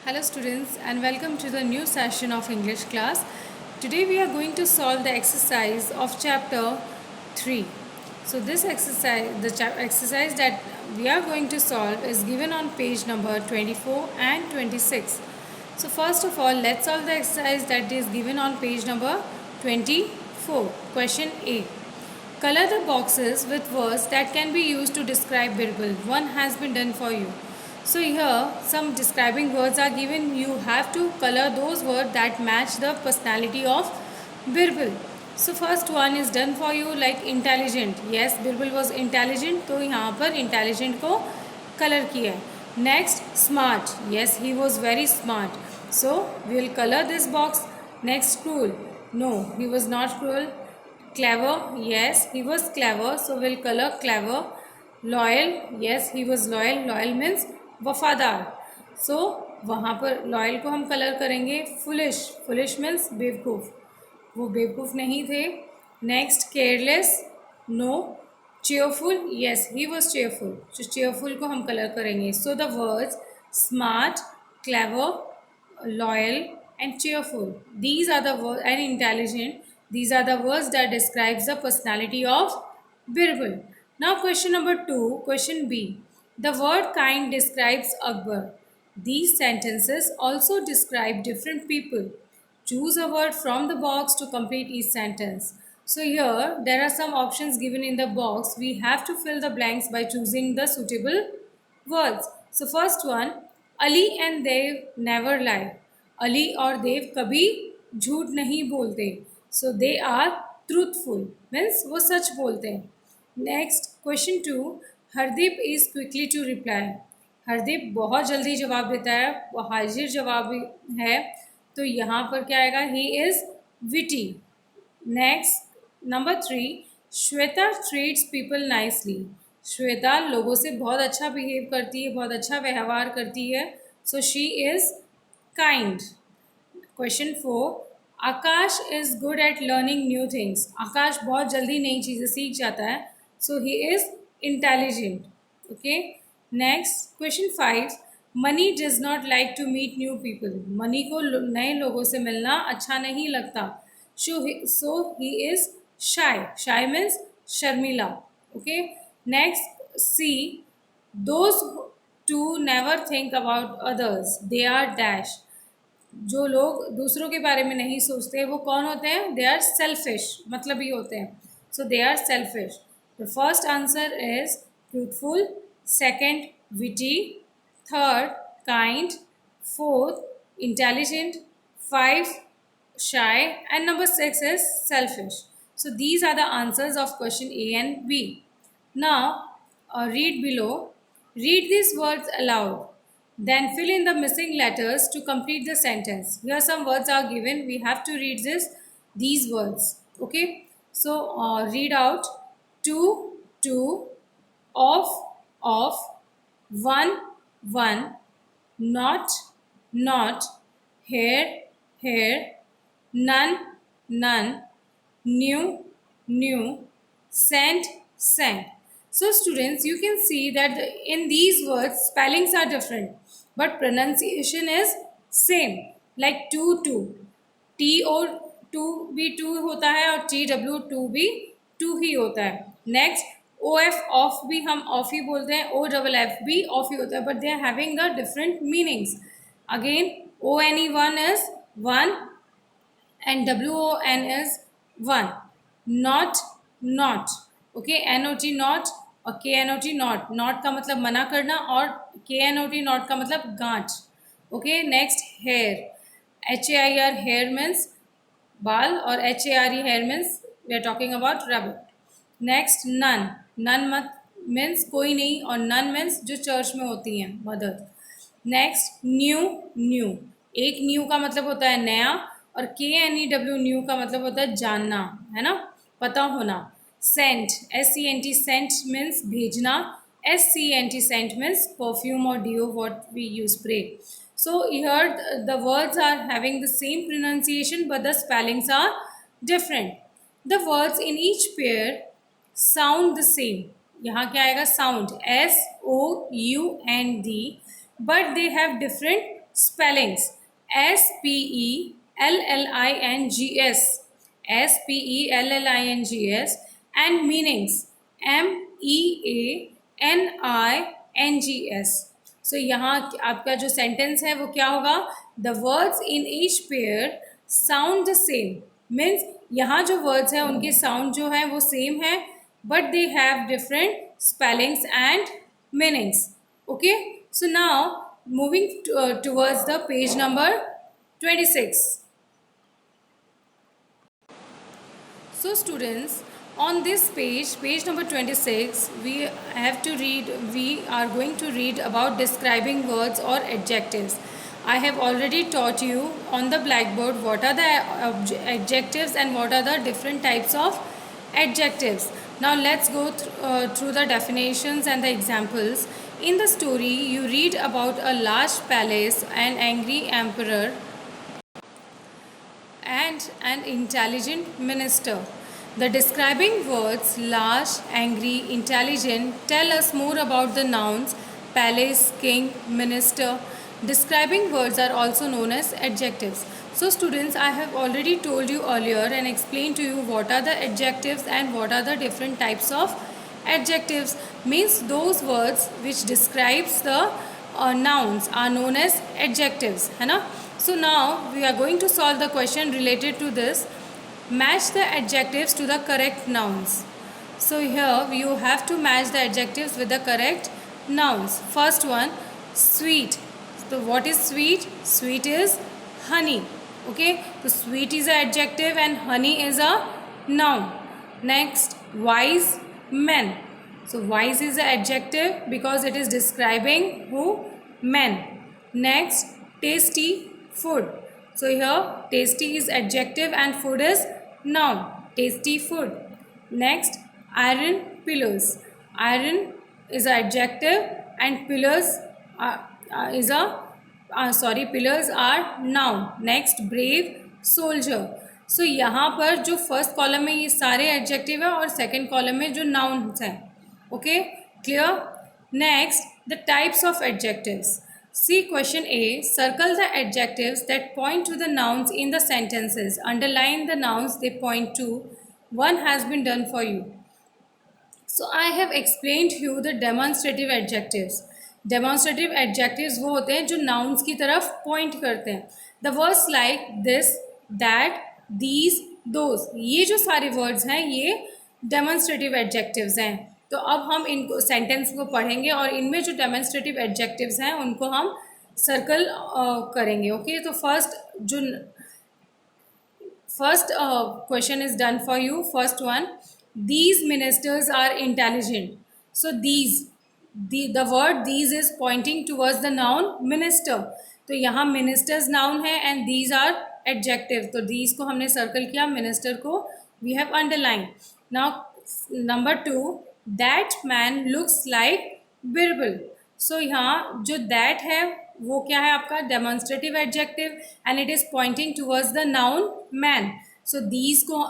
Hello students and welcome to the new session of English class. Today we are going to solve the exercise of chapter 3. So this exercise, exercise that we are going to solve is given on page number 24 and 26. So first of all, let's solve the exercise that is given on page number 24. Question A. Color the boxes with words that can be used to describe Birbal. One has been done for you. So here some describing words are given. You have to color those words that match the personality of Birbal. So first one is done for you, like intelligent. Yes, Birbal was intelligent, तो यहाँ पर intelligent को color किया है. Next, smart. Yes, he was very smart. So we will color this box. Next, cruel. No, he was not cruel. Clever. Yes, he was clever. So we'll color clever. Loyal. Yes, he was loyal. Loyal means वफादार. So वहाँ पर loyal को हम colour करेंगे foolish. Foolish means बेवकूफ़, वो बेवकूफ़ नहीं थे. Next, careless. No. Cheerful. Yes, he was cheerful. तो चेयरफुल को हम कलर करेंगे. So the words smart, clever, loyal and cheerful, these are the words, and intelligent, these are the words that describes the personality of Birbal. Now question number 2, question B. The word kind describes Akbar. These sentences also describe different people. Choose a word from the box to complete each sentence. So here there are some options given in the box. We have to fill the blanks by choosing the suitable words. So first one, Ali and Dev never lie. Ali और देव कभी झूठ नहीं बोलते. So they are truthful means वो सच बोलते हैं. Next, question 2, Hardeep is quickly to reply. Hardeep बहुत जल्दी जवाब देता है, वो हाजिर जवाब है. तो यहाँ पर क्या आएगा? He is witty. Next, number 3, Shweta treats people nicely. Shweta लोगों से बहुत अच्छा बिहेव करती है, बहुत अच्छा व्यवहार करती है. So she is kind. Question 4, Akash is good at learning new things. आकाश बहुत जल्दी नई चीज़ें सीख जाता है. So he is intelligent. Okay. Next, question 5, Money does not like to meet new people. Money को नए लोगों से मिलना अच्छा नहीं लगता. So he is shy. Shy means Sharmila. Okay. Next, C, those to never think about others. They are dash. जो लोग दूसरों के बारे में नहीं सोचते वो कौन होते हैं? दे आर सेल्फिश, मतलब ही होते हैं. So they are selfish. The first answer is truthful, second witty, third kind, fourth intelligent, five shy, and number 6 is selfish. So these are the answers of question A and B. Now read below. Read these words aloud. Then fill in the missing letters to complete the sentence. Here some words are given. We have to read these words. Okay. So read out: to, of, one, not, here, none, new, sent. So students, you can see that in these words spellings are different, but pronunciation is same. Like to, T O to भी to होता है और T W two भी to ही होता है. Next, O F of भी हम ऑफ ही बोलते हैं, ओ डबल एफ भी ऑफ ही होता है, but they are having the different meanings. Again, O N E one is one and WON is one. Not. Okay, NOT not और KNOT not का मतलब मना करना और KNOT not का मतलब गांठ. Okay, next, hair. HAIR hair means बाल और HARE hair means we are talking about rabbit. Next, none मत means कोई नहीं और none means जो चर्च में होती हैं, मदर. Next, new. एक न्यू का मतलब होता है नया और KNEW न्यू का मतलब होता है जानना, है ना, पता होना. सेंट, SENT सेंट मीन्स भेजना. SCENT सेंट मीन्स परफ्यूम और deo what we use spray. So here the words are having the same pronunciation but the spellings are different. The words in each pair sound the same. यहाँ क्या आएगा? Sound, SOUND, but they have different spellings. Spellings, spellings, and meanings, meanings. सो यहाँ आपका जो sentence है वो क्या होगा? The words in each pair sound the same, means यहाँ जो वर्ड्स हैं उनके साउंड जो है वो सेम है, but they have different spellings and meanings. Okay, so now moving towards the page number 26. So students, on this page, page number 26, we are going to read about describing words or adjectives. I have already taught you on the blackboard what are the adjectives and what are the different types of adjectives. Now let's go through the definitions and the examples. In the story, you read about a large palace, an angry emperor, and an intelligent minister. The describing words large, angry, intelligent tell us more about the nouns palace, king, minister. Describing words are also known as adjectives. So students, I have already told you earlier and explained to you what are the adjectives and what are the different types of adjectives. Means those words which describes the nouns are known as adjectives, है ना? So now we are going to solve the question related to this. Match the adjectives to the correct nouns. So here you have to match the adjectives with the correct nouns. First one, sweet. So what is sweet? Sweet is honey. Okay, so sweet is an adjective and honey is a noun. Next, wise men. So wise is an adjective because it is describing who? Men. Next, tasty food. So here tasty is adjective and food is noun. Tasty food. Next, iron pillars. Iron is an adjective and pillars pillars are noun. Next, brave soldier. सो यहाँ पर जो first column में ये सारे adjective है और second column में जो नाउन्स हैं. Okay, clear? Next, the types of adjectives. C question A. Circle the adjectives that point to the nouns in the sentences. Underline the nouns they point to. One has been done for you. So I have explained you the demonstrative adjectives. Demonstrative adjectives वो होते हैं जो nouns की तरफ point करते हैं. The words like this, that, these, those, ये जो सारे वर्ड्स हैं ये डेमोन्स्ट्रेटिव एडजेक्टिव्स हैं. तो अब हम इनको सेंटेंस को पढ़ेंगे और इनमें जो डेमोन्स्ट्रेटिव एडजेक्टिव्स हैं उनको हम सर्कल करेंगे. ओके, तो first question is done for you. First one, these ministers are intelligent. So these, the word these is pointing towards the noun minister. तो यहाँ मिनिस्टर्स नाउन है एंड दीज आर एडजेक्टिव. तो these को हमने circle किया, minister को we have underline. Now number two, that man looks like Birbal. So यहाँ जो दैट है वो क्या है आपका? Demonstrative adjective and it is Poynting towards the noun man. So these को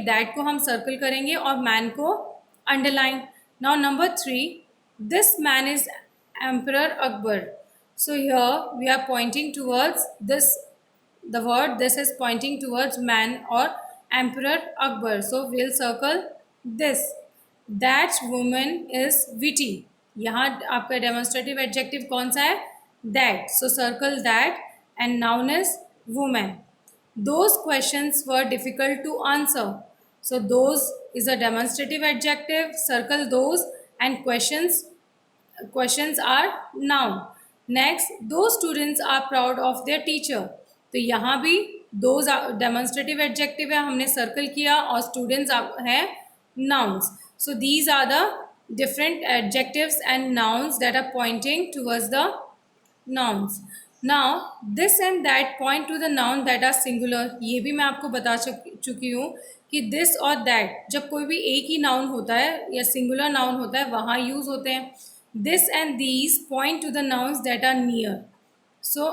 दैट को हम सर्कल करेंगे और मैन को underline. Now number three, this man is emperor Akbar. So here we are pointing towards this, the word this is pointing towards man or Emperor Akbar. So we'll circle this. That woman is witty. यहाँ आपका demonstrative adjective कौन सा है? That. So circle that and noun is woman. Those questions were difficult to answer. So those is a demonstrative adjective. Circle those and questions are noun. Next, दो students are proud of their teacher. तो यहाँ भी दो demonstrative adjective है, हमने circle किया और students हैं nouns. So these are the different adjectives and nouns that are pointing towards the nouns. Now this and that point to the noun that are singular. ये भी मैं आपको बता चुकी हूँ कि दिस और दैट जब कोई भी एक ही नाउन होता है या सिंगुलर नाउन होता है वहाँ यूज़ होते हैं. This and these point to the nouns that are near. So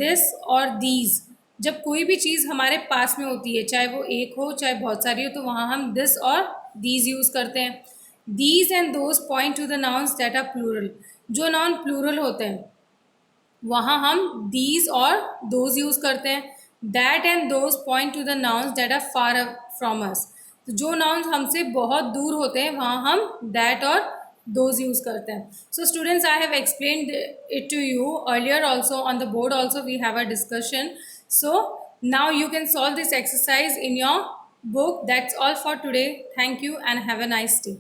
this और these, जब कोई भी चीज़ हमारे पास में होती है, चाहे वो एक हो चाहे बहुत सारी हो, तो वहाँ हम this और these यूज़ करते हैं. These and those point to the nouns that are plural. जो नाउन प्लूरल होते हैं वहाँ हम these और those यूज़ करते हैं. That and those point to the nouns that are far from us. तो जो nouns हमसे बहुत दूर होते हैं वहाँ हम that और those यूज़ करते हैं. So students, I have explained it to you earlier also. On the board also we have a discussion. So now you can solve this exercise in your book. That's all for today. Thank you and have a nice day.